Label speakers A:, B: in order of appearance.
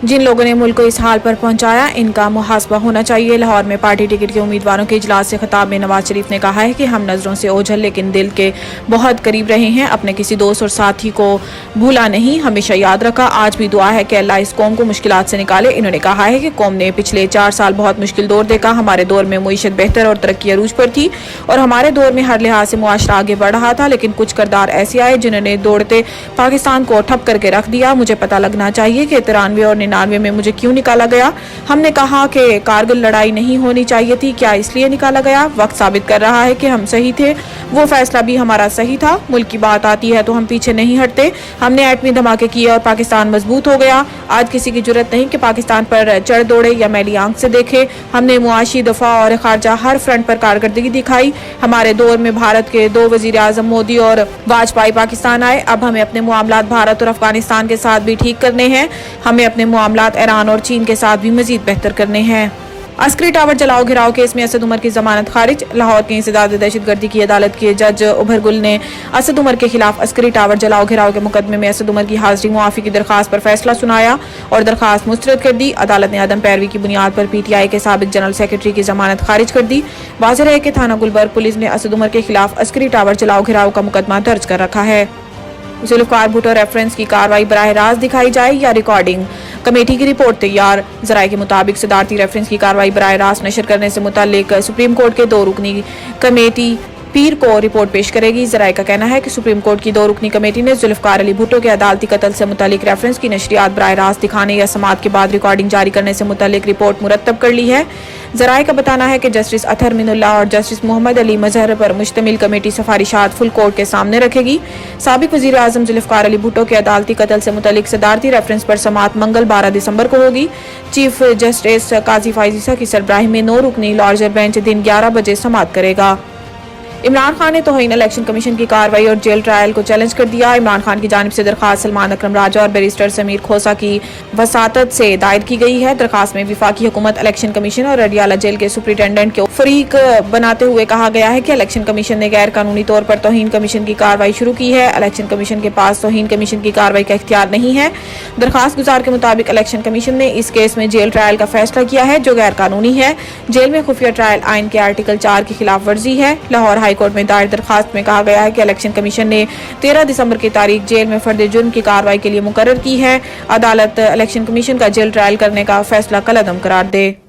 A: जिन लोगों ने मुल्क को इस हाल पर पहुंचाया, इनका मुहासबा होना चाहिए। लाहौर में पार्टी टिकट के उम्मीदवारों के इजलास से खिताब में नवाज शरीफ ने कहा है कि हम नजरों से ओझल लेकिन दिल के बहुत करीब रहे हैं। अपने किसी दोस्त और साथी को भूला नहीं, हमेशा याद रखा। आज भी दुआ है कि अल्लाह इस कौम को मुश्किलात से निकाले। इन्होंने कहा है कि कौम ने पिछले 4 साल बहुत मुश्किल दौर देखा। हमारे दौर में मुईशत बेहतर और तरक्की अरूज पर थी और हमारे दौर में हर लिहाज से मुआशरा आगे बढ़ रहा था, लेकिन कुछ किरदार ऐसे आए जिन्होंने दौड़ते पाकिस्तान को ठप करके रख दिया। मुझे पता लगना चाहिए कि 93 और 99 में मुझे क्यों निकाला गया। हमने कहा कि कारगिल लड़ाई नहीं होनी चाहिए थी, क्या इसलिए निकाला गया? वक्त साबित कर रहा है कि हम सही थे, वो फैसला भी हमारा सही था। मुल्क की बात आती है तो हम पीछे नहीं हटते। हमने एटमी धमाके किए और पाकिस्तान मजबूत हो गया। आज किसी की जरूरत नहीं कि पाकिस्तान पर चढ़ दौड़े या मैली आंख से देखे। हमने मुआशी, दफा और खारजा हर फ्रंट पर कारकर्दगी दिखाई। हमारे दौर में भारत के 2 वजीर आजम मोदी और वाजपेयी पाकिस्तान आए। अब हमें अपने मामलात भारत और अफगानिस्तान के साथ भी ठीक करने हैं। हमें अपने मामलात ईरान और चीन के साथ भी मजीद बेहतर करने हैं। अस्करी टावर जलाओ घिराव केस में असद उमर की जमानत खारिज। लाहौर के इंसदाद दहशतगर्दी की अदालत के जज उभर गुल ने असद उमर के खिलाफ अस्करी टावर जलाओ घिराव के मुकदमे में असद उमर की हाजिरी मुआफी की दरखास्त पर फैसला सुनाया और दरखास्त मुस्तरद कर दी। अदालत ने अदम पैरवी की बुनियाद पर PTI के साबिक जनरल सेक्रेटरी की जमानत खारिज कर दी। वाज़ेह है कि थाना गुलबर्ग पुलिस ने असद उमर के खिलाफ अस्करी टावर जलाओ घिराव का मुकदमा दर्ज कर रखा है। जुल्फकार भुट्टो रेफरेंस की कार्रवाई बराह रास्त दिखाई जाए या रिकॉर्डिंग? कमेटी की रिपोर्ट तैयार। जराये के मुताबिक सदारती रेफरेंस की कार्रवाई बराह रास्त नशर करने से मुताल्लिक सुप्रीम कोर्ट के 2 रुकनी कमेटी पीर को रिपोर्ट पेश करेगी। जराये का कहना है कि सुप्रीम कोर्ट की 2 रुकनी कमेटी ने जुल्फकार अली भुट्टो के अदालती कत्ल से मुताल्लिक रेफरेंस की नशरियात बराह रास्त दिखाने या समाअत के बाद रिकॉर्डिंग जारी करने से मुताल्लिक रिपोर्ट मुरतब कर ली है। जराये का बताना है कि जस्टिस अतहर मिनुल्लाह और जस्टिस मोहम्मद अली मजहर पर मुश्तमिल कमेटी सफारिशात फुल कोर्ट के सामने रखेगी। साबिक वजीर आजम जुल्फकार अली भुट्टो के अदालती कत्ल से मुताल्लिक सदारती रेफरेंस पर समाअत मंगल 12 दिसंबर को होगी। चीफ जस्टिस काजी फाइजीसा की सरबराही में 9 रुकनी लार्जर बेंच दिन 11 बजे समाअत करेगा। इमरान खान ने तौहीन इलेक्शन कमीशन की कार्रवाई और जेल ट्रायल को चैलेंज कर दिया। इमरान खान की जानिब से दरखास्त सलमान अकरम राजा और बैरिस्टर समीर खोसा की वसातत से दायर की गई है। दरखास्त में वफाकी हुकूमत, इलेक्शन कमीशन और अडियाला जेल के सुपरिटेंडेंट को फरीक बनाते हुए कहा गया है कि इलेक्शन कमीशन ने गैर कानूनी तौर पर तौहीन कमीशन की कार्रवाई शुरू की है। इलेक्शन कमीशन के पास तौहीन कमीशन की कार्रवाई का इख्तियार नहीं है। दरखास्त गुजार के मुताबिक इलेक्शन कमीशन ने इस केस में जेल ट्रायल का फैसला किया है जो गैर कानूनी है। जेल में खुफिया ट्रायल आइन के आर्टिकल 4 की खिलाफ वर्जी है। लाहौर हाईकोर्ट में दायर दरखास्त में कहा गया है कि इलेक्शन कमीशन ने 13 दिसंबर की तारीख जेल में फर्द जुर्म की कार्रवाई के लिए मुकर्रर की है। अदालत इलेक्शन कमीशन का जेल ट्रायल करने का फैसला कलअदम करार दे।